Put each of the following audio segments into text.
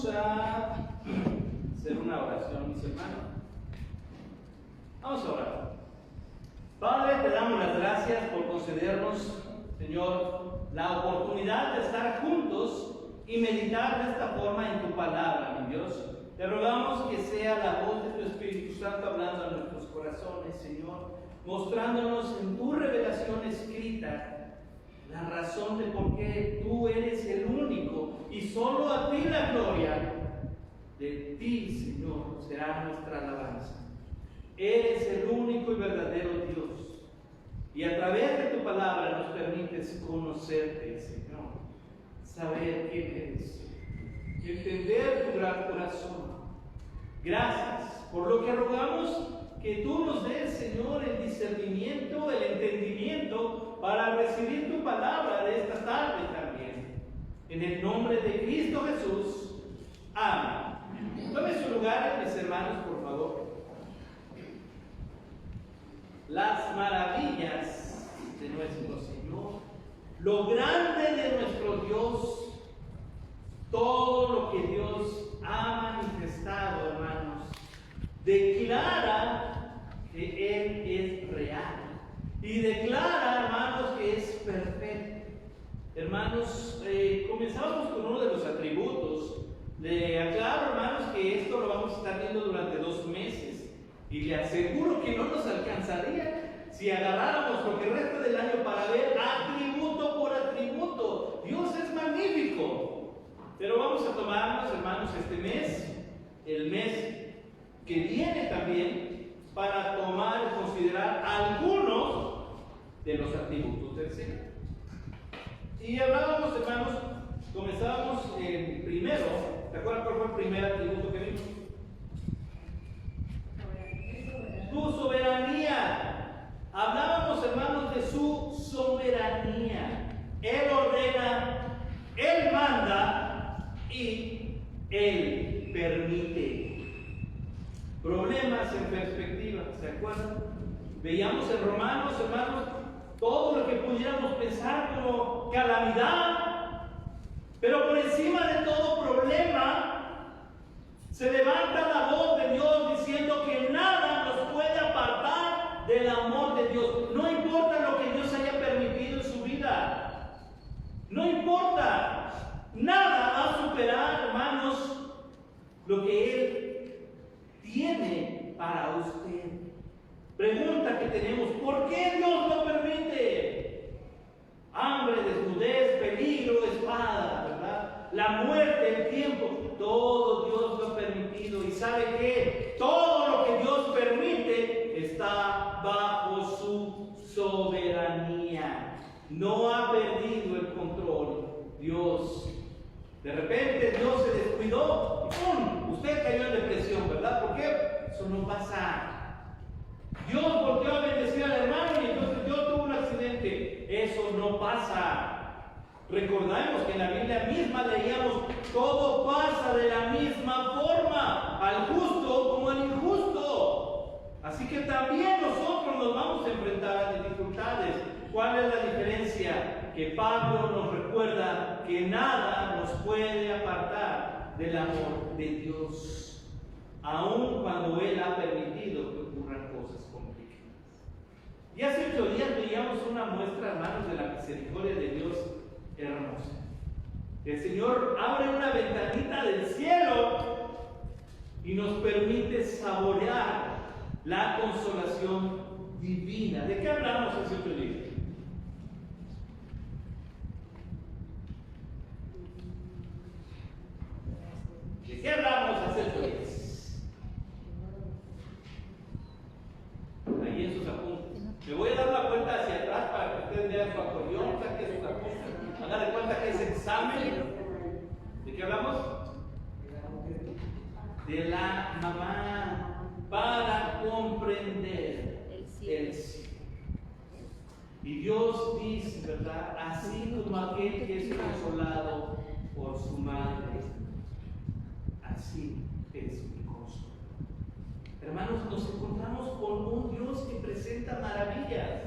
Vamos a hacer una oración, mis hermanos. Vamos a orar. Padre, te damos las gracias por concedernos, Señor, la oportunidad de estar juntos y meditar de esta forma en tu palabra, mi Dios. Te rogamos que sea la voz de tu Espíritu Santo hablando a nuestros corazones, Señor, mostrándonos en tu revelación escrita la razón de por qué tú eres el único y solo a ti la gloria. De ti, Señor, será nuestra alabanza. Eres el único y verdadero Dios. Y a través de tu palabra nos permites conocerte, Señor. Saber quién eres. Entender tu gran corazón. Gracias por lo que rogamos que tú nos des, Señor, el discernimiento, el entendimiento para recibir tu palabra de esta tarde también. En el nombre de Cristo Jesús. Amén. Tome su lugar, mis hermanos, por favor. Las maravillas de nuestro Señor, lo grande de nuestro Dios, todo lo que Dios ha manifestado, hermanos, declara que Él es real y declara, hermanos, que es perfecto. Hermanos, comenzamos con uno de los atributos. Le aclaro, hermanos, que esto lo vamos a estar viendo durante 2 meses y le aseguro que no nos alcanzaría si agarráramos lo que resta del año para ver atributo por atributo. Dios es magnífico, pero vamos a tomarnos, hermanos, este mes, el mes que viene también, para tomar y considerar algunos de los atributos del Señor. Y hablábamos, hermanos, comenzábamos en primero. ¿Te acuerdas cuál fue el primer atributo que vimos? Tu soberanía. Hablábamos, hermanos, de su soberanía. Él ordena, Él manda y Él permite. Problemas en perspectiva, ¿se acuerdan? Veíamos en Romanos, hermanos, todo lo que pudiéramos pensar como calamidad, pero por encima de todo problema se levanta la voz de Dios diciendo que nada nos puede apartar del amor de Dios. No importa lo que Dios haya permitido en su vida, no importa, nada va a superar, hermanos, lo que Él tiene para usted. Pregunta que tenemos: ¿por qué Dios lo permite? Hambre, desnudez, peligro, espada, ¿verdad? La muerte, el tiempo, todo Dios lo ha permitido. ¿Y sabe qué? Todo lo que Dios permite está bajo su soberanía. No ha perdido el control Dios. De repente Dios se descuidó y ¡pum! Usted cayó en depresión, ¿verdad? ¿Por qué? Eso no pasa. Dios volteó a bendecir al hermano y entonces yo tuve un accidente. Eso no pasa. Recordemos que en la Biblia misma leíamos: todo pasa de la misma forma, al justo como al injusto. Así que también nosotros nos vamos a enfrentar a dificultades. ¿Cuál es la diferencia? Que Pablo nos recuerda que nada nos puede apartar del amor de Dios, aun cuando Él ha permitido que ocurran cosas complicadas. Y hace 8 días veíamos una muestra, hermanos, de la misericordia de Dios hermosa. El Señor abre una ventanita del cielo y nos permite saborear la consolación divina. ¿De qué hablamos hace 8 días? ¿De qué hablamos hace 8 días? Ahí en sus apuntes. Me voy a dar la vuelta hacia atrás para que ustedes vean su acordeón, saquen sus apuntes. Hagan de cuenta que es examen. ¿De qué hablamos? De la mamá, para comprender el cielo. Y Dios dice, ¿verdad? Así como aquel que es consolado por su madre, así es mi consuelo. Hermanos, nos encontramos con un Dios que presenta maravillas.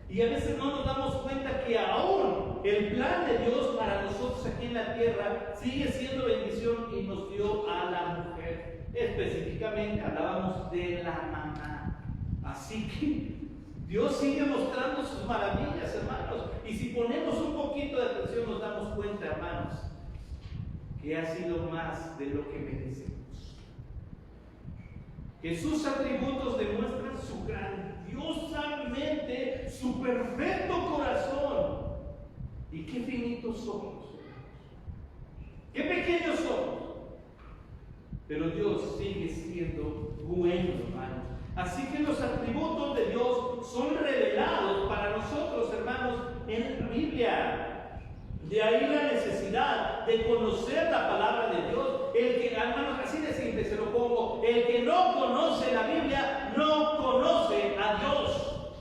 Y Y a veces no nos damos cuenta que aún el plan de Dios para nosotros aquí en la tierra sigue siendo bendición y nos dio a la mujer. Específicamente hablábamos de la mamá. Así que Dios sigue mostrando sus maravillas, hermanos. Y si ponemos un poquito de atención nos damos cuenta, hermanos, que ha sido más de lo que merecemos. Que sus atributos demuestran su grandiosamente, su perfecto corazón. Y qué finitos somos, qué pequeños somos. Pero Dios sigue siendo bueno, hermanos. Así que los atributos de Dios son revelados para nosotros, hermanos, en la Biblia. De ahí la necesidad de conocer la palabra de Dios. El que, hermanos, así de simple se lo pongo, el que no conoce la Biblia no conoce a Dios.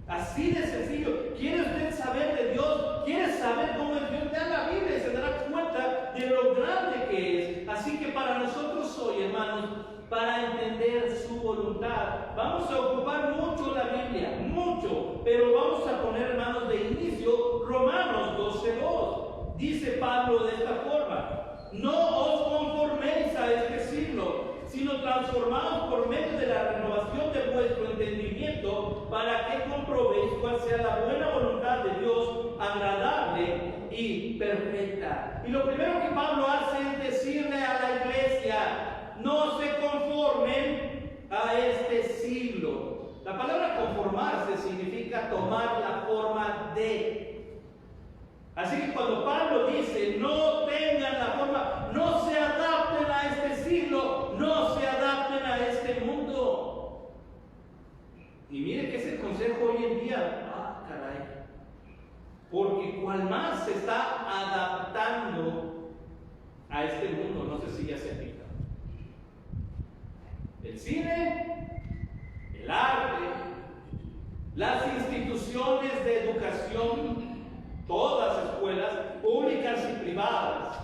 Así de sencillo. ¿Quiere usted saber de Dios? ¿Quiere saber cómo es Dios? Lea la Biblia y se dará cuenta de lo grande que es. Así que para nosotros hoy, hermanos, para entender su voluntad, vamos a ocupar mucho la Biblia, mucho, pero vamos a poner, hermanos, de inicio Romanos 12:2. Dice Pablo de esta forma: no os conforméis a este siglo, sino transformaos por medio de la renovación de vuestro entendimiento, para que comprobéis cuál sea la buena voluntad de Dios, agradable y perfecta. Y lo primero que Pablo hace es decirle a la iglesia: no se conformen a este siglo. La palabra conformarse significa tomar la forma de. Así que cuando Pablo dice no tengan la forma, no se adapten a este siglo, no se adapten a este mundo. Y mire que ese consejo hoy en día, caray, porque cual más se está adaptando a este mundo, no sé si ya se fija. El cine, el arte, las instituciones de educación, todas las escuelas públicas y privadas,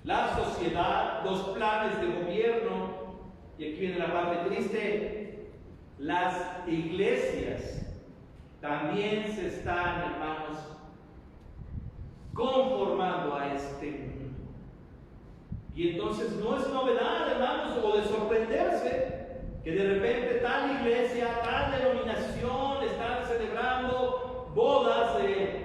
la sociedad, los planes de gobierno, y aquí viene la parte triste, las iglesias también se están, hermanos, conformando a este mundo. Y entonces no es novedad, hermanos, o de sorprenderse que de repente tal iglesia, tal denominación están celebrando bodas de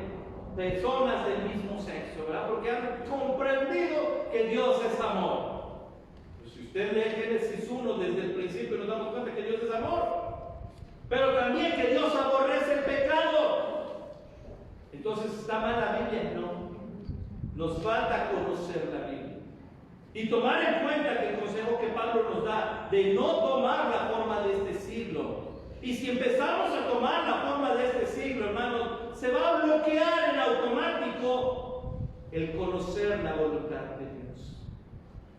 personas del mismo sexo, ¿verdad? Porque han comprendido que Dios es amor. Pues si usted lee Génesis 1 desde el principio, nos damos cuenta que Dios es amor, pero también que Dios aborrece el pecado. Entonces, ¿está mal la Biblia? No. Nos falta conocer la Biblia y tomar en cuenta que el consejo que Pablo nos da de no tomar la forma de este siglo. Y si empezamos a tomar la forma de este siglo, hermanos, se va a bloquear en automático el conocer la voluntad de Dios.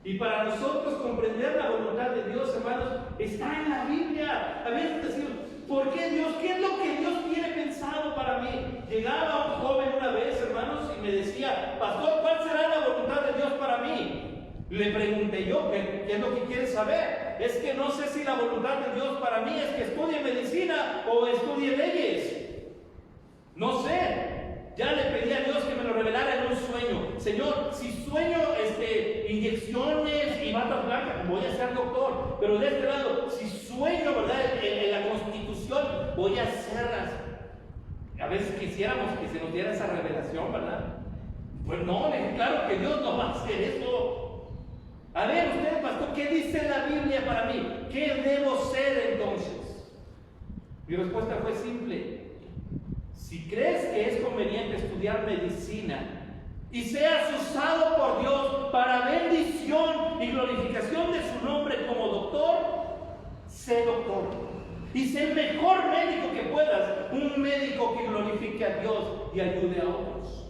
Y para nosotros comprender la voluntad de Dios, hermanos, está en la Biblia. A veces decimos: ¿por qué Dios? ¿Qué es lo que Dios tiene pensado para mí? Llegaba un joven una vez, hermanos, y me decía: pastor, ¿cuál será la voluntad de Dios para mí? Le pregunté yo: ¿qué es lo que quieres saber? Es que no sé si la voluntad de Dios para mí es que estudie medicina o estudie leyes. No sé. Ya le pedí a Dios que me lo revelara en un sueño. Señor, si sueño inyecciones y batas blancas, voy a ser doctor. Pero de este lado, si sueño, ¿verdad?, en la Constitución, voy a hacerlas. A veces quisiéramos que se nos diera esa revelación, ¿verdad? Pues no, claro que Dios no va a hacer eso. A ver, usted, pastor, ¿qué dice la Biblia para mí? ¿Qué debo ser entonces? Mi respuesta fue simple: si crees que es conveniente estudiar medicina y seas usado por Dios para bendición y glorificación de su nombre como doctor, sé doctor. Y sé el mejor médico que puedas, un médico que glorifique a Dios y ayude a otros.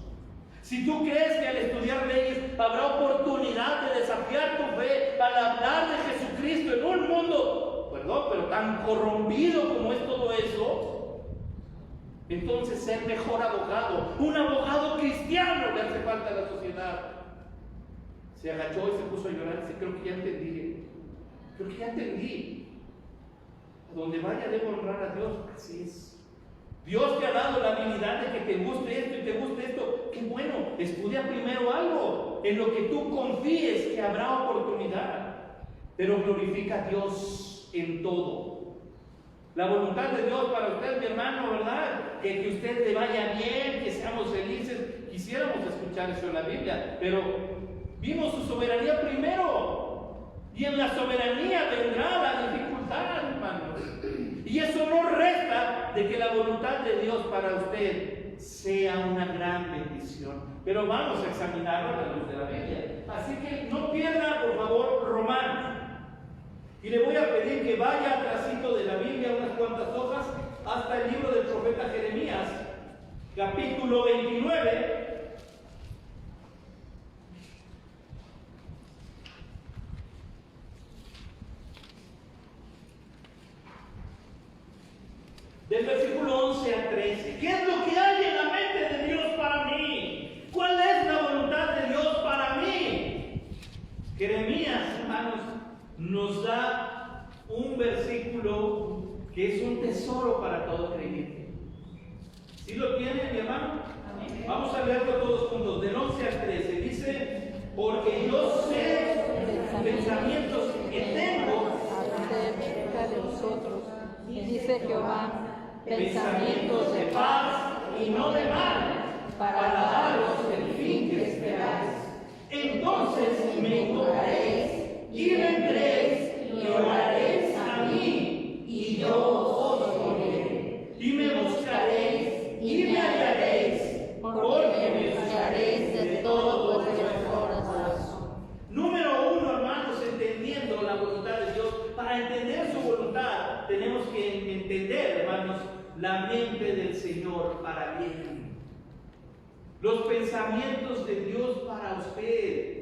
Si tú crees que al estudiar leyes habrá oportunidad de desafiar tu fe al hablar de Jesucristo en un mundo, pero tan corrompido como es todo eso, entonces ser mejor abogado, un abogado cristiano le hace falta a la sociedad. Se agachó y se puso a llorar y dice: creo que ya entendí. A donde vaya debo honrar a Dios. Así es. Dios te ha dado la habilidad de que te guste esto y te guste esto. Qué bueno, estudia primero algo en lo que tú confíes que habrá oportunidad. Pero glorifica a Dios en todo. La voluntad de Dios para usted, mi hermano, ¿verdad? Que usted le vaya bien, que seamos felices. Quisiéramos escuchar eso en la Biblia, pero vimos su soberanía primero. Y en la soberanía vendrá la dificultad, hermanos. Y eso no resta de que la voluntad de Dios para usted sea una gran bendición. Pero vamos a examinarlo a la luz de la Biblia. Así que no pierda, por favor, Romanos. Y le voy a pedir que vaya atrásito de la Biblia unas cuantas hojas hasta el libro del profeta Jeremías, capítulo 29. Del versículo 11 al 13. ¿Qué es lo que hay en la mente de Dios para mí? ¿Cuál es la voluntad de Dios para mí? Jeremías, hermanos, nos da un versículo que es un tesoro para todo creyente. ¿Sí lo tienen, mi hermano? Amén. Vamos a leerlo todos juntos, del 11 al 13. Dice: porque yo sé los pensamientos que tengo acerca de vosotros, dice Jehová, pensamientos de paz y no de mal, para daros el fin que esperáis. Entonces me invocaréis y vendréis y oraréis a mí, y yo os oiré. Y me buscaréis y me hallaréis, porque me buscaréis de todo vuestro corazón. Número uno, hermanos, entendiendo la voluntad de Dios. Para entender su voluntad, tenemos que entender, hermanos, la mente del Señor para bien. Los pensamientos de Dios para usted.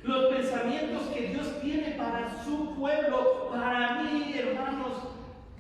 Los pensamientos que Dios tiene para su pueblo, para mí, hermanos.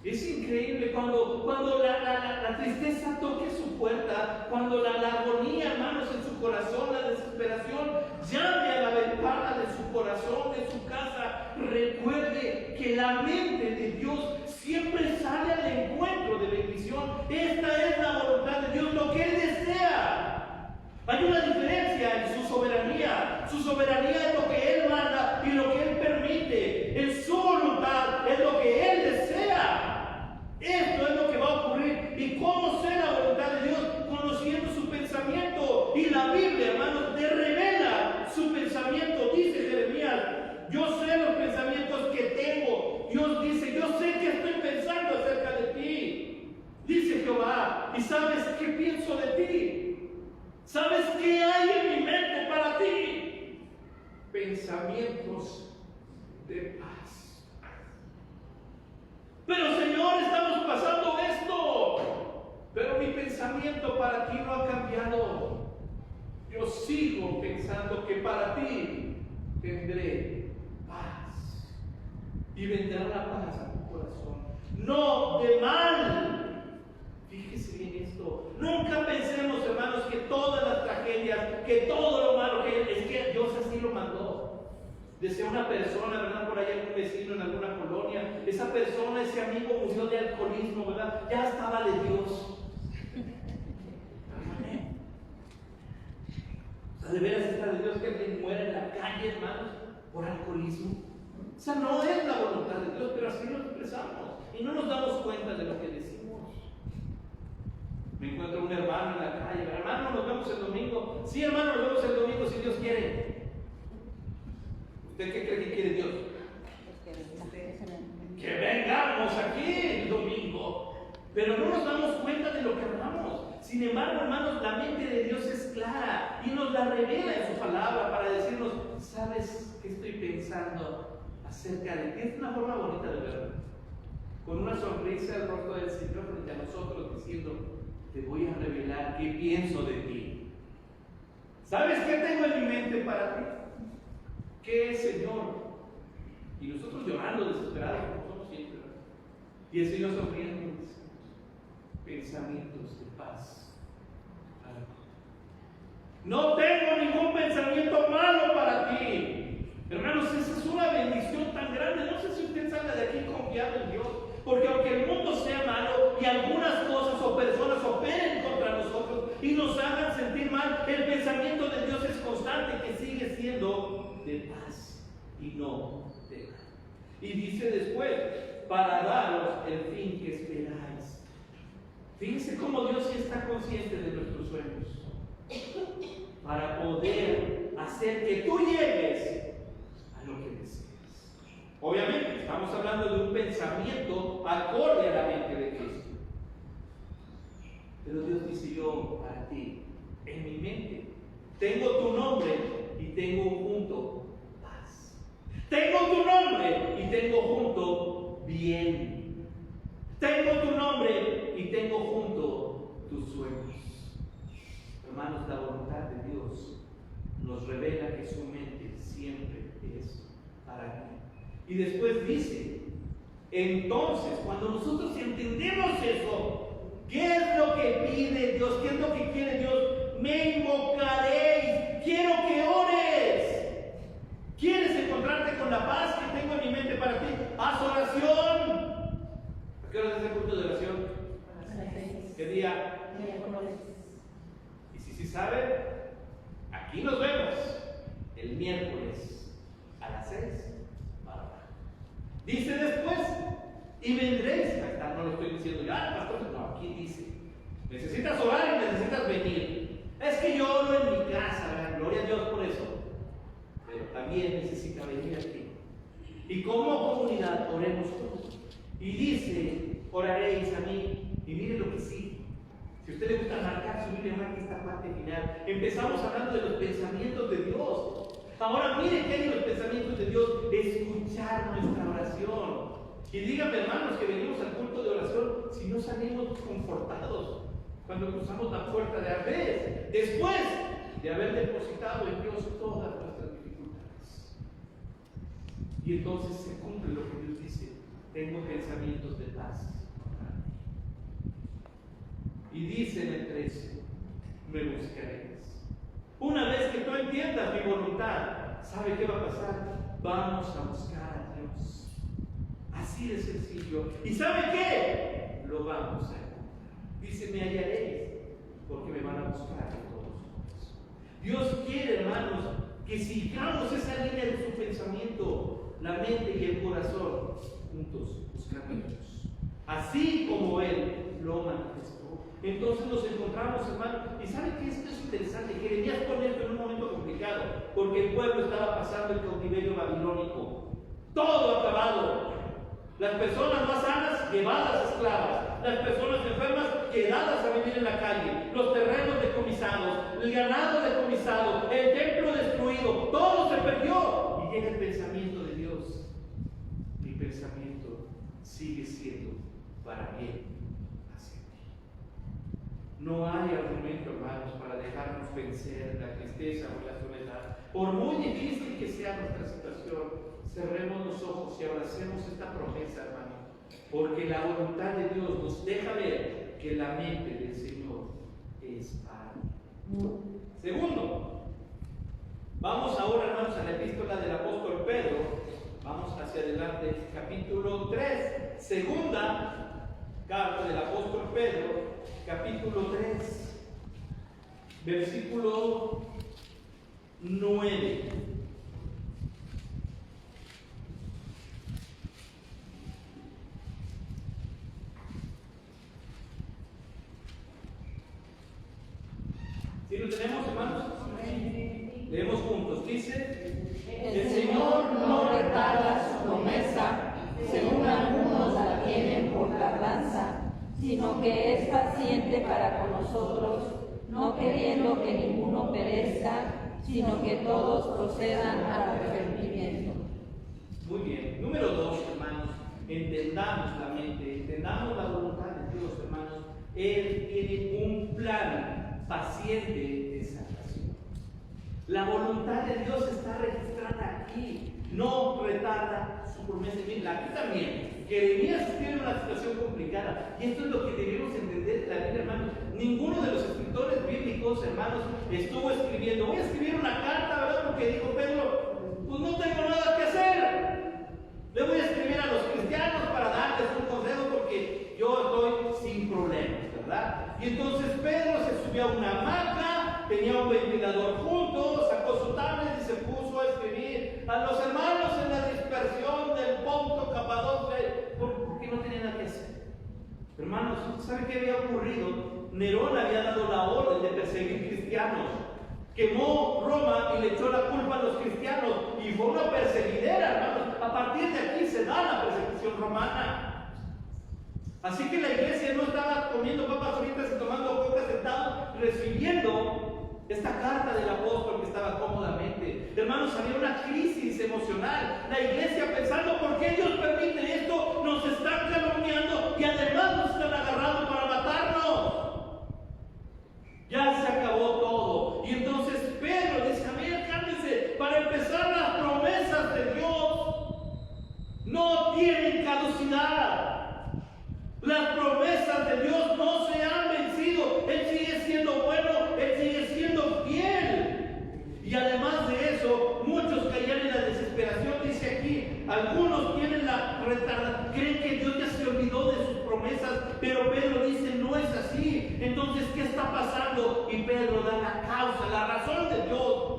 Es increíble cuando la tristeza toque su puerta, cuando la agonía, hermanos, en su corazón, la desesperación, llame a la ventana de su corazón, de su casa. Recuerde que la mente de Dios siempre sale al encuentro de bendición. Esta es la voluntad de Dios, lo que Él desea. Hay una diferencia en su soberanía. Su soberanía es lo que Él manda y lo que Él permite. En su voluntad es lo que Él desea. Esto es lo que va a ocurrir. ¿Y cómo sé la voluntad de Dios? Conociendo su pensamiento. Y la Biblia, hermanos, te revela su pensamiento. Dice Jeremías: yo sé los pensamientos que tengo. Dios dice: yo sé que estoy pensando acerca de ti. Dice Jehová: ¿y sabes qué pienso de ti? ¿Sabes qué hay en mi mente para ti? Pensamientos de paz. Pero Señor, estamos pasando esto. Pero mi pensamiento para ti no ha cambiado. Yo sigo pensando que para ti tendré paz. Y vendrá la paz a tu corazón. No de mal. Fíjese bien esto. Nunca pensemos, hermanos, que todas las tragedias, que todo lo malo es que Dios así lo mandó. Decía una persona, ¿verdad? Por ahí algún vecino en alguna colonia, esa persona, ese amigo murió de alcoholismo, ¿verdad? Ya estaba de Dios. ¿De veras está de Dios que alguien muera en la calle, hermanos, por alcoholismo? O sea, no es la voluntad de Dios, pero así lo expresamos y no nos damos cuenta de lo que decimos. Me encuentro un hermano en la calle: hermano, nos vemos el domingo. Sí, hermano, nos vemos el domingo si Dios quiere. ¿Usted qué cree que quiere Dios? Que vengamos aquí el domingo. Pero no nos damos cuenta de lo que hablamos. Sin embargo, hermanos, la mente de Dios es clara y nos la revela en su palabra para decirnos: ¿sabes qué estoy pensando acerca de ti? Es una forma bonita de verlo. Con una sonrisa el rostro del Señor frente a nosotros, diciendo: te voy a revelar qué pienso de ti. ¿Sabes qué tengo en mi mente para ti? ¿Qué es, Señor? Y nosotros llorando, desesperados, como somos siempre. Y el Señor sonriendo, dice: pensamientos de paz. No tengo ningún pensamiento malo para ti. Hermanos, esa es una bendición tan grande. No sé si usted salga de aquí confiado en Dios. Porque aunque el mundo sea malo y algunas cosas o personas o y no teman. Y dice después, para daros el fin que esperáis. Fíjense cómo Dios sí está consciente de nuestros sueños, para poder hacer que tú llegues a lo que deseas. Obviamente, estamos hablando de un pensamiento acorde a la mente de Cristo. Pero Dios dice: yo para ti, en mi mente, tengo tu nombre y tengo junto paz. Tengo tu nombre y tengo junto bien. Tengo tu nombre y tengo junto tus sueños. Hermanos, la voluntad de Dios nos revela que su mente siempre es para ti. Y después dice, entonces, cuando nosotros entendemos eso, ¿qué es lo que pide Dios? ¿Qué es lo que quiere Dios? Me invocaréis. Quiero que ores. ¿Quieres encontrarte con la paz que tengo en mi mente para ti? Haz oración. ¿A qué hora es el culto de oración? ¿Qué día? Y si saben, aquí nos vemos el miércoles a las 6. Dice después, y vendréis. No lo estoy diciendo yo, pastor, no, aquí dice, necesitas orar y necesitas venir. Es que yo oro en mi casa, ¿verdad? Gloria a Dios por eso. Pero también necesita venir aquí. Y como comunidad, oremos todos. Y dice, oraréis a mí. Y mire lo que sigue. Si a usted le gusta marcar su Biblia, marque esta parte final. Empezamos hablando de los pensamientos de Dios. Ahora mire qué hay en los pensamientos de Dios. Escuchar nuestra oración. Y díganme, hermanos, que venimos al culto de oración si no salimos confortados cuando cruzamos la puerta de Abel, después de haber depositado en Dios todas nuestras dificultades. Y entonces se cumple lo que Dios dice: tengo pensamientos de paz. Y dice en el 13, me buscaréis. Una vez que tú entiendas mi voluntad, ¿sabe qué va a pasar? Vamos a buscar a Dios. Así de sencillo. ¿Y sabe qué? Lo vamos a encontrar. Dice, me hallaréis, porque me van a buscar de todos modos. Dios quiere, hermanos, que sigamos esa línea de su pensamiento, la mente y el corazón, juntos, buscando a Dios. Así como Él lo manifestó. Entonces nos encontramos, hermanos, y ¿sabe qué? Esto es interesante. Jeremías pone esto en un momento complicado, porque el pueblo estaba pasando el cautiverio babilónico. Todo acabado. Las personas más sanas llevadas esclavas, las personas enfermas quedadas a vivir en la calle, los terrenos decomisados, el ganado decomisado, el templo destruido, todo se perdió. Y llega el pensamiento de Dios. Mi pensamiento sigue siendo para bien hacia ti. No hay argumento, hermanos, para dejarnos vencer la tristeza o la soledad. Por muy difícil que sea nuestra situación, cerremos los ojos y abracemos esta promesa, hermano, porque la voluntad de Dios nos deja ver que la mente del Señor es para mí. Segundo, vamos ahora, hermanos, a la epístola del apóstol Pedro. Vamos hacia adelante, capítulo 3. Segunda carta del apóstol Pedro, capítulo 3, versículo 9. ¿Sí lo tenemos, hermanos? Leemos juntos. Dice: el Señor no retarda su promesa, según algunos la tienen por tardanza, sino que es paciente para con nosotros, no queriendo que ninguno perezca, sino que todos procedan al arrepentimiento. Muy bien. Número 2, hermanos. Entendamos la mente, entendamos la voluntad de Dios, hermanos. Él tiene un plan paciente de salvación. La voluntad de Dios está registrada aquí. No retarda su promesa. Aquí también. Jeremías tiene una situación complicada. Y esto es lo que debemos entender de la Biblia, hermanos. Ninguno de los escritores bíblicos, hermanos, estuvo escribiendo: voy a escribir una carta, ¿verdad? Porque dijo Pedro, pues no tengo nada que hacer. Le voy a escribir a los cristianos para darles un consejo porque yo estoy sin problemas, ¿verdad? Y entonces Pedro se subió a una hamaca, tenía un ventilador junto, sacó su tablet y se puso a escribir a los hermanos Hermanos, ¿sabe qué había ocurrido? Nerón había dado la orden de perseguir cristianos. Quemó Roma y le echó la culpa a los cristianos. Y fue una perseguidera, hermanos. A partir de aquí se da la persecución romana. Así que la iglesia no estaba comiendo papas fritas y tomando coca sentados, recibiendo esta carta del apóstol que estaba cómodamente. Hermanos, había una crisis emocional. La iglesia pensando, ¿por qué Dios permite esto? Nos están calumniando y además nos están agarrando para matarnos. Ya se acabó todo. Y entonces Pedro dice, a ver, cálmense, para empezar, las promesas de Dios no tienen caducidad. Las promesas de Dios no se han vencido. Él sigue siendo bueno, Él sigue siendo fiel. Y además de eso, muchos caían en la desesperación. Dice aquí, algunos tienen la retardación, creen que Dios ya se olvidó de sus promesas, pero Pedro dice, no es así. Entonces, ¿qué está pasando? Y Pedro da la causa, la razón de Dios.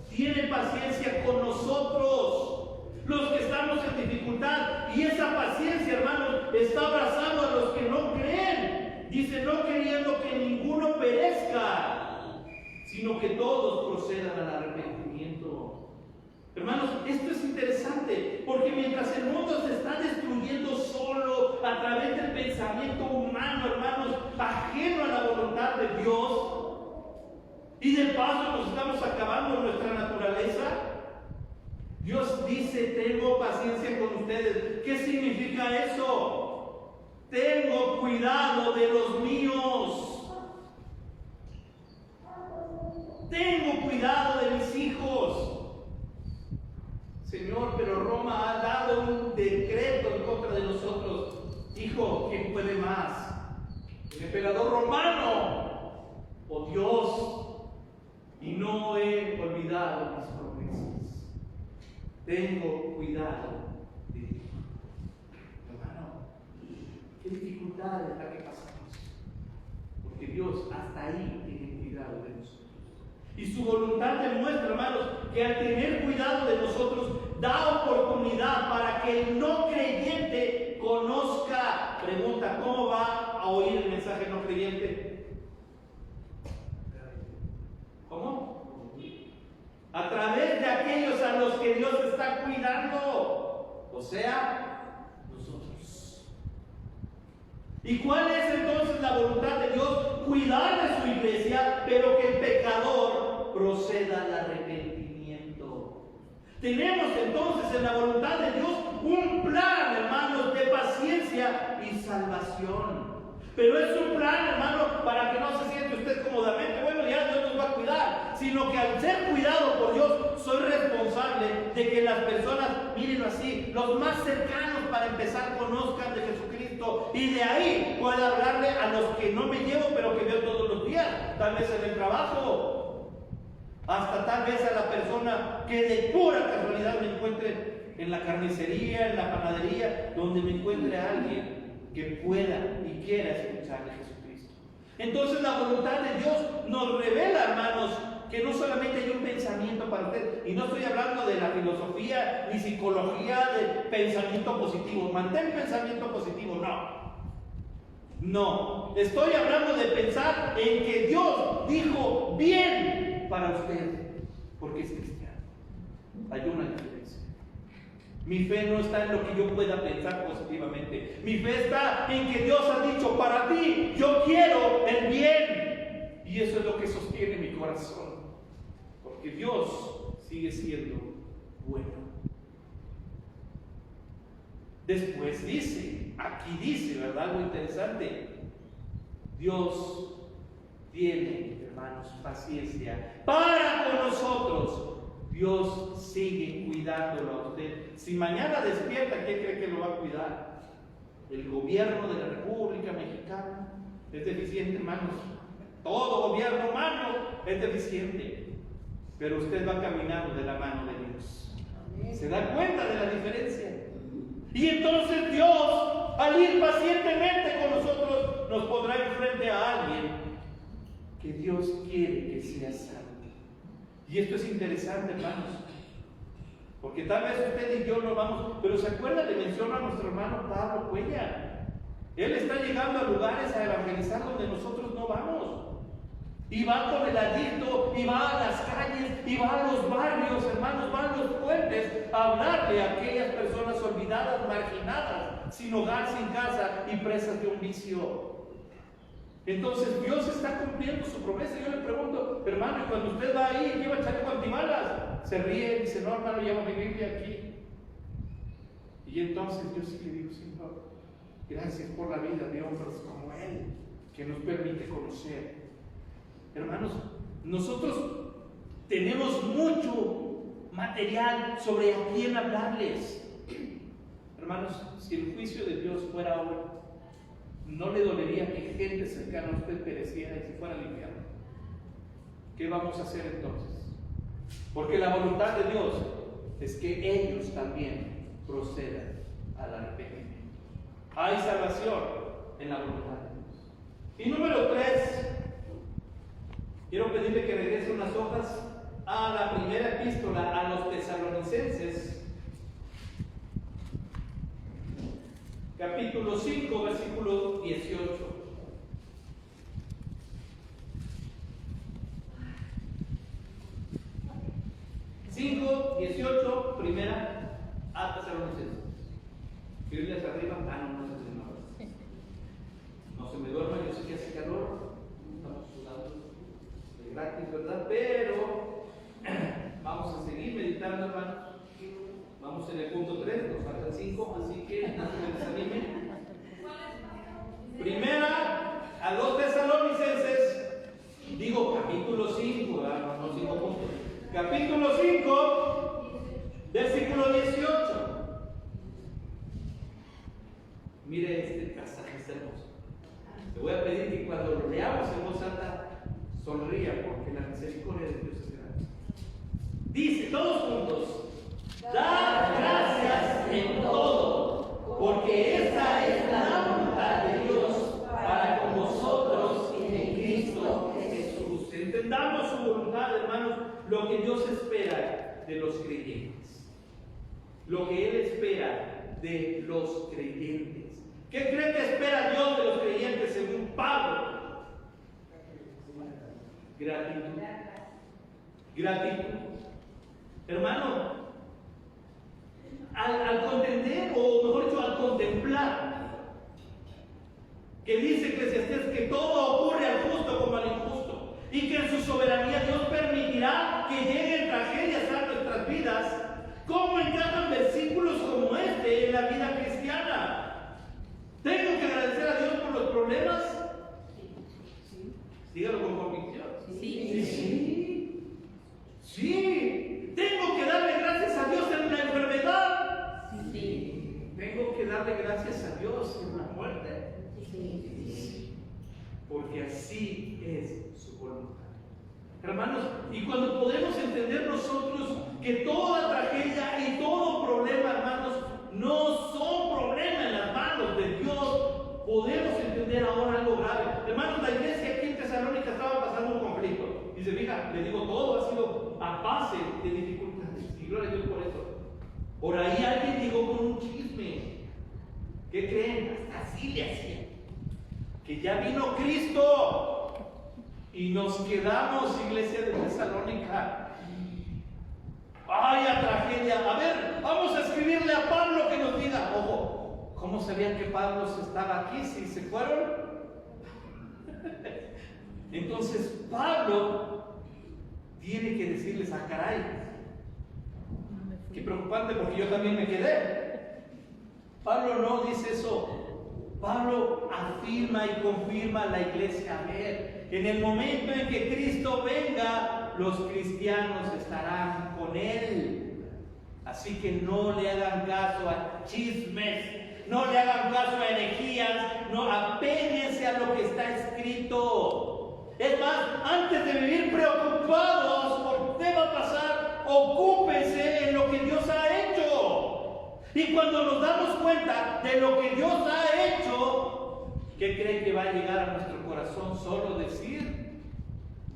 Tiene paciencia con nosotros, los que estamos en dificultad, y esa paciencia, hermanos, está abrazando a los que no creen. Dice, no queriendo que ninguno perezca, sino que todos procedan al arrepentimiento. Hermanos, esto es interesante, porque mientras el mundo se está destruyendo solo a través del pensamiento humano, hermanos, ajeno a la voluntad de Dios, y de paso nos estamos acabando nuestra naturaleza, Dios dice, tengo paciencia con ustedes. ¿Qué significa eso? Tengo cuidado de los míos. Tengo cuidado de mis hijos. Señor, pero Roma ha dado un decreto en contra de nosotros. Hijo, ¿quién puede más? ¿El emperador romano o Dios? Y no he olvidado mis promesas. Tengo cuidado de ti. Hermano, qué dificultad es la que pasamos. Porque Dios hasta ahí tiene cuidado de nosotros. Y su voluntad demuestra, hermanos, que al tener cuidado de nosotros, da oportunidad para que el no creyente conozca. Pregunta, ¿cómo va a oír el mensaje no creyente? ¿Cómo? A través de aquellos a los que Dios está cuidando, o sea, nosotros. ¿Y cuál es entonces la voluntad de Dios? Cuidar de su iglesia, pero que el pecador proceda al arrepentimiento. Tenemos entonces en la voluntad de Dios un plan, hermanos, de paciencia y salvación. Pero es un plan, hermano, para que no se siente usted cómodamente, bueno, ya Dios nos va a cuidar, sino que al ser cuidado por Dios, soy responsable de que las personas, mírenlo así, los más cercanos para empezar, conozcan de Jesucristo, y de ahí pueda hablarle a los que no me llevo, pero que veo todos los días, tal vez en el trabajo, hasta tal vez a la persona que de pura casualidad me encuentre en la carnicería, en la panadería, donde me encuentre a alguien que pueda y quiera escuchar de Jesucristo. Entonces la voluntad de Dios nos revela, hermanos, que no solamente hay un pensamiento para usted, y no estoy hablando de la filosofía ni psicología de pensamiento positivo, mantén pensamiento positivo, no, estoy hablando de pensar en que Dios dijo bien para usted, porque es cristiano. Hay una diferencia. Mi fe no está en lo que yo pueda pensar positivamente. Mi fe está en que Dios ha dicho, para ti, yo quiero el bien. Y eso es lo que sostiene mi corazón. Porque Dios sigue siendo bueno. Después dice, aquí dice, ¿verdad? Algo interesante. Dios tiene, hermanos, paciencia para con nosotros. Dios sigue cuidándolo a usted. Si mañana despierta, ¿quién cree que lo va a cuidar? El gobierno de la República Mexicana es deficiente, hermanos. Todo gobierno humano es deficiente. Pero usted va caminando de la mano de Dios. ¿Se da cuenta de la diferencia? Y entonces Dios, al ir pacientemente con nosotros, nos pondrá enfrente a alguien que Dios quiere que sea salvo. Y esto es interesante, hermanos, porque tal vez usted y yo no vamos, pero ¿se acuerda? Le menciono a nuestro hermano Pablo Cuellar. Él está llegando a lugares a evangelizar donde nosotros no vamos. Y va con el adicto, y va a las calles, y va a los barrios, hermanos, va a los puentes a hablarle a aquellas personas olvidadas, marginadas, sin hogar, sin casa y presas de un vicio. Entonces Dios está cumpliendo su promesa. Yo le pregunto, hermano, cuando usted va ahí y lleva chaleco antibalas, se ríe y dice, no, hermano, lleva mi Biblia aquí. Y entonces yo sí le digo, Señor, gracias por la vida de hombres como Él, que nos permite conocer. Hermanos, nosotros tenemos mucho material sobre a quién hablarles. Hermanos, si el juicio de Dios fuera hoy, ¿no le dolería que gente cercana a usted pereciera y se fuera al infierno? ¿Qué vamos a hacer entonces? Porque la voluntad de Dios es que ellos también procedan al arrepentimiento. Hay salvación en la voluntad de Dios. Y número 3, quiero pedirle que regrese unas hojas a la primera epístola a los Tesalonicenses, capítulo 5, versículo 18. Primera a Tesalonicenses. Biblias arriba, no se me duerma, yo sé que hace calor, estamos sudando de gratis, ¿verdad? Pero vamos a seguir meditando, hermanos. Vamos en el punto 3, nos faltan 5, así que no se desanimen. Primera a los Tesalonicenses, digo capítulo 5, no 5 puntos. Capítulo 5, versículo 18. Mire, este pasaje es hermoso. Te voy a pedir que cuando lo leamos en voz alta, sonría, porque la misericordia de Dios es grande. Dice, todos juntos, dad gracias en todo, porque esta es la voluntad de Dios para con vosotros en Cristo Jesús. Entendamos su voluntad, hermanos, lo que Dios espera de los creyentes. Lo que Él espera de los creyentes. ¿Qué creen que espera Dios de los creyentes según Pablo? Gratitud. Gratitud. Hermano, al contender, o mejor dicho, al contemplar, que dice Eclesiastés que todo ocurre al justo como al injusto, y que en su soberanía Dios permitirá que lleguen tragedias a nuestras vidas, ¿cómo encajan versículos como este en la vida cristiana? ¿Tengo que agradecer a Dios por los problemas? Dígalo con convicción. Sí. ¿Tengo que darle gracias a Dios en la enfermedad? Sí. ¿Tengo que darle gracias a Dios en la muerte? Sí. Porque así es su voluntad. Hermanos, y cuando podemos entender nosotros que toda tragedia y todo problema, hermanos, no son problemas en las manos de Dios, podemos entender ahora algo grave. Hermanos, la iglesia aquí en Tesalónica estaba pasando un conflicto. Y se fija, le digo, todo ha sido a base de dificultades. Y gloria a Dios por eso. Por ahí alguien llegó con un chisme. ¿Qué creen? Hasta así le hacían. Que ya vino Cristo. Y nos quedamos, iglesia de Tesalónica. ¡Vaya tragedia! A ver, vamos a escribirle a Pablo que nos diga. Ojo, ¿cómo sabían que Pablo estaba aquí si se fueron? Entonces Pablo tiene que decirles, ah, caray, qué preocupante, porque yo también me quedé. Pablo no dice eso. Pablo afirma y confirma a la iglesia. A ver, en el momento en que Cristo venga, los cristianos estarán con Él. Así que no le hagan caso a chismes, no le hagan caso a herejías, no, apéguense a lo que está escrito. Es más, antes de vivir preocupados por qué va a pasar, ocúpense en lo que Dios ha hecho. Y cuando nos damos cuenta de lo que Dios ha hecho, ¿qué creen que va a llegar a nuestro corazón? Solo decir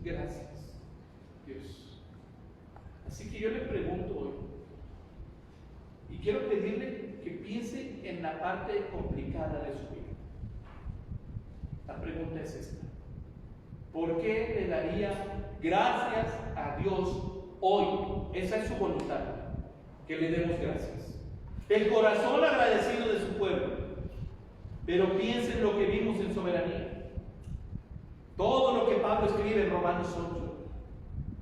gracias, Dios. Así que yo le pregunto hoy, y quiero pedirle que piense en la parte complicada de su vida. La pregunta es esta: ¿por qué le daría gracias a Dios hoy? Esa es su voluntad, que le demos gracias. El corazón agradecido de su pueblo. Pero piensen lo que vimos en soberanía. Todo lo que Pablo escribe en Romanos 8.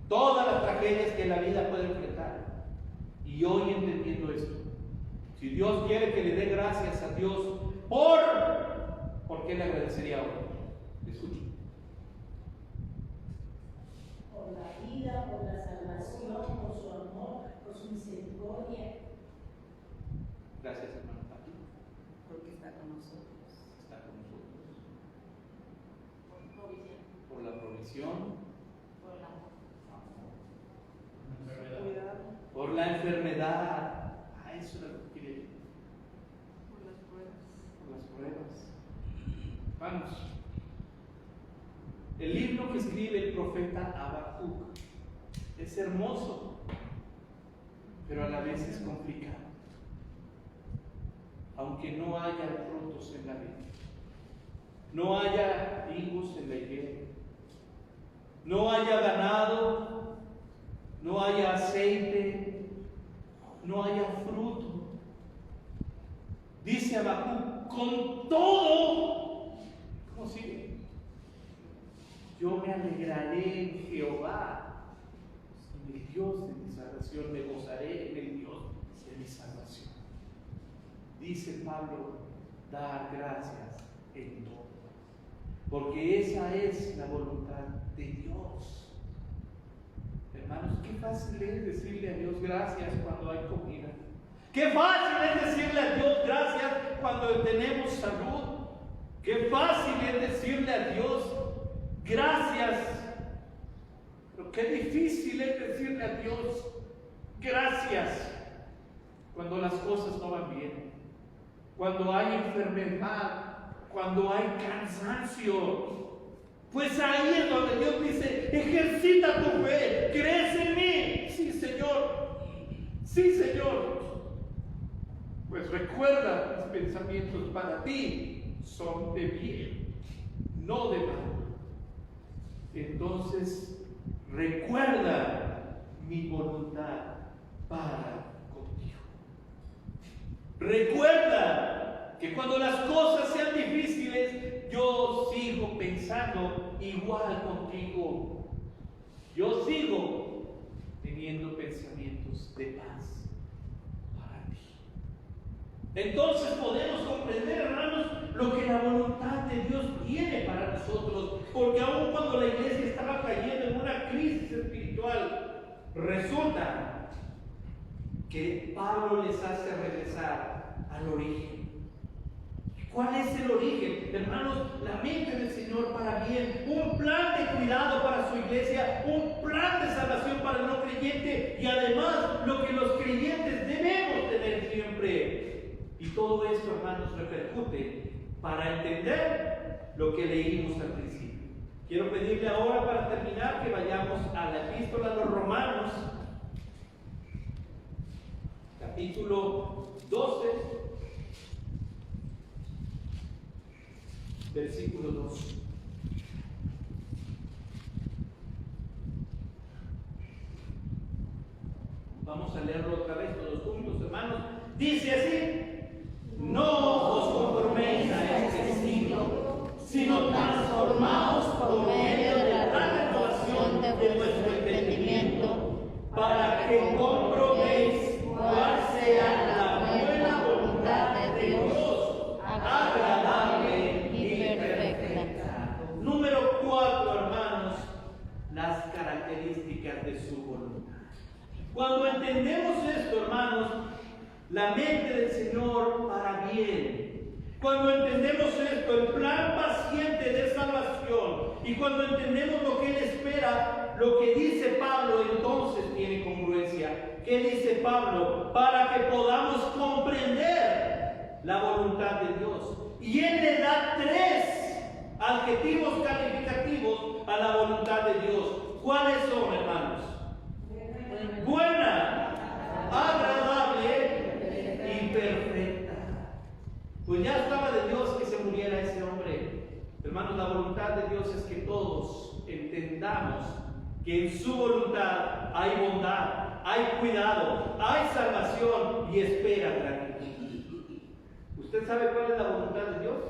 Todas las tragedias que la vida puede enfrentar. Y hoy entendiendo esto, si Dios quiere que le dé gracias a Dios ¿por qué le agradecería hoy? Escuchen. Por la vida, por la salvación, por su amor, por su misericordia. Gracias, hermano. Porque está con nosotros. Está con nosotros. Por provisión. Por la provisión. Por el amor. Por la enfermedad. Eso es lo que quiere decir. Por las pruebas. Por las pruebas. Vamos. El libro que escribe el profeta Habacuc es hermoso, pero a la vez es complicado. Aunque no haya frutos en la vida, no haya higos en la higuera, no haya ganado, no haya aceite, no haya fruto. Dice Habacuc: con todo, ¿cómo sigue? Yo me alegraré en Jehová, en el Dios de mi salvación, me gozaré en el Dios de mi salvación. Dice Pablo: dar gracias en todo, porque esa es la voluntad de Dios. Hermanos, qué fácil es decirle a Dios gracias cuando hay comida. Qué fácil es decirle a Dios gracias cuando tenemos salud. Qué fácil es decirle a Dios gracias. Pero qué difícil es decirle a Dios gracias cuando las cosas no van bien, cuando hay enfermedad, cuando hay cansancio. Pues ahí es donde Dios dice: ejercita tu fe, crees en mí. Sí, Señor. Sí, Señor. Pues recuerda, mis pensamientos para ti son de bien, no de mal. Entonces, recuerda mi voluntad para contigo. Recuerda que cuando las cosas sean difíciles, yo sigo pensando igual contigo. Yo sigo teniendo pensamientos de paz para ti. Entonces podemos comprender, hermanos, lo que la voluntad de Dios tiene para nosotros. Porque aun cuando la iglesia estaba cayendo en una crisis espiritual, resulta que Pablo les hace regresar al origen. ¿Cuál es el origen? Hermanos, la mente del Señor para bien, un plan de cuidado para su iglesia, un plan de salvación para el no creyente y además lo que los creyentes debemos tener siempre. Y todo esto, hermanos, repercute para entender lo que leímos al principio. Quiero pedirle ahora, para terminar, que vayamos a la epístola a los Romanos, capítulo 12, versículo 2. Vamos a leerlo otra vez todos juntos, hermanos. Dice así: no os conforméis a este siglo, sino transformaos por medio de la renovación de vuestro entendimiento, para que comprobéis cuál sea la buena voluntad de Dios, agradable y perfecta. Número 4, hermanos, las características de su voluntad. Cuando entendemos esto, hermanos, la mente del Señor para bien. Cuando entendemos esto, el plan paciente de salvación, y cuando entendemos lo que Él espera, lo que dice Pablo, entonces tiene congruencia. ¿Qué dice Pablo? Para que podamos comprender la voluntad de Dios. Y Él le da 3 adjetivos calificativos a la voluntad de Dios. ¿Cuáles son, hermanos? Buena, agradable y perfecta. Pues ya estaba de Dios que se muriera ese hombre. Hermanos, la voluntad de Dios es que todos entendamos que en su voluntad hay bondad, hay cuidado, hay salvación y espera tranquila. ¿Usted sabe cuál es la voluntad de Dios?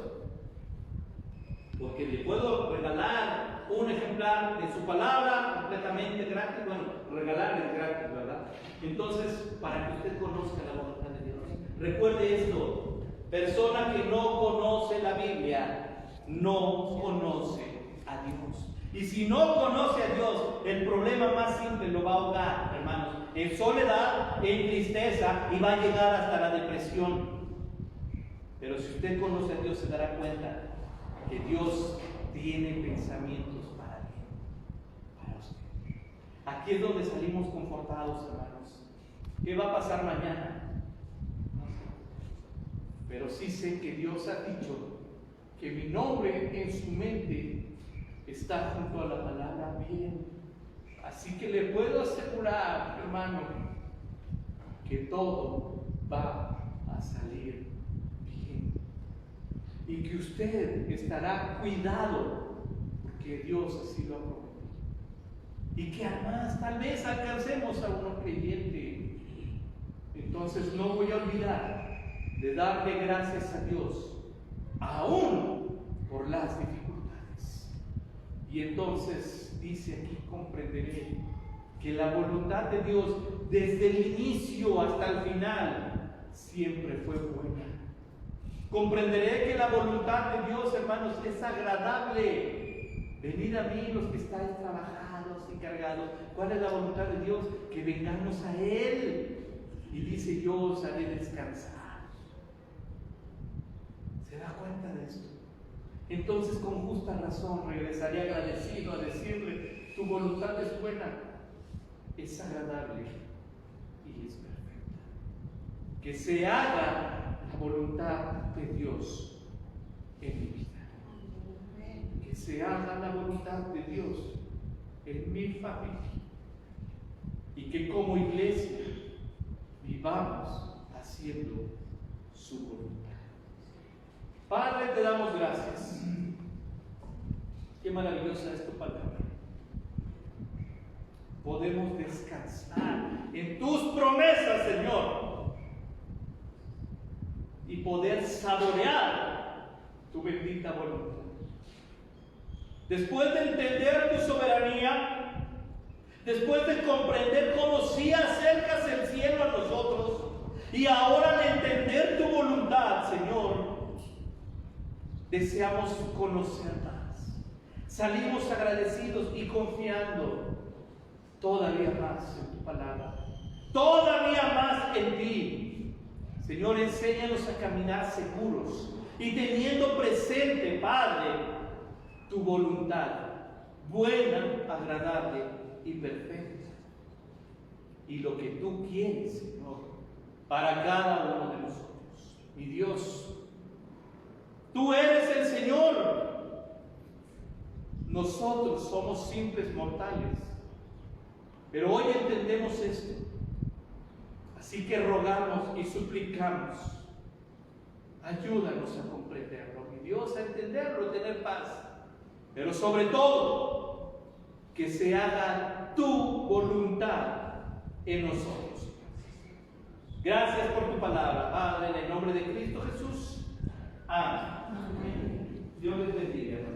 Porque le puedo regalar un ejemplar de su palabra completamente gratis. Bueno, regalarle es gratis, ¿verdad? Entonces, para que usted conozca la voluntad de Dios, recuerde esto: persona que no conoce la Biblia no conoce a Dios. Y si no conoce a Dios, el problema más simple lo va a ahogar, hermanos, en soledad, en tristeza, y va a llegar hasta la depresión. Pero si usted conoce a Dios, se dará cuenta que Dios tiene pensamientos para bien, para usted. Aquí es donde salimos confortados, hermanos. ¿Qué va a pasar mañana? No sé. Pero sí sé que Dios ha dicho que mi nombre en su mente está junto a la palabra bien. Así que le puedo asegurar, hermano, que todo va a salir bien. Y que usted estará cuidado, porque Dios así lo ha prometido. Y que además tal vez alcancemos a uno creyente. Entonces no voy a olvidar de darle gracias a Dios, aún por las dificultades. Y entonces dice aquí: comprenderé que la voluntad de Dios desde el inicio hasta el final siempre fue buena. Comprenderé que la voluntad de Dios, hermanos, es agradable. Venid a mí los que estáis trabajados y cargados. ¿Cuál es la voluntad de Dios? Que vengamos a Él. Y dice: yo os haré descansar. ¿Se da cuenta de esto? Entonces, con justa razón, regresaré agradecido a decirle: tu voluntad es buena, es agradable y es perfecta. Que se haga la voluntad de Dios en mi vida. Que se haga la voluntad de Dios en mi familia. Y que como iglesia vivamos haciendo su voluntad. Padre, te damos gracias. Qué maravillosa es tu palabra. Podemos descansar en tus promesas, Señor, y poder saborear tu bendita voluntad. Después de entender tu soberanía, después de comprender cómo sí acercas el cielo a nosotros, y ahora de entender tu voluntad, Señor, deseamos conocer más. Salimos agradecidos y confiando todavía más en tu palabra, todavía más en ti. Señor, enséñanos a caminar seguros y teniendo presente, Padre, tu voluntad, buena, agradable y perfecta. Y lo que tú quieres, Señor, para cada uno de nosotros. Mi Dios, tú eres el Señor. Nosotros somos simples mortales. Pero hoy entendemos esto. Así que rogamos y suplicamos: ayúdanos a comprenderlo, mi Dios, a entenderlo, a tener paz. Pero sobre todo, que se haga tu voluntad en nosotros. Gracias por tu palabra, Padre, en el nombre de Cristo Jesús. Amén. Dios les bendiga, hermanos.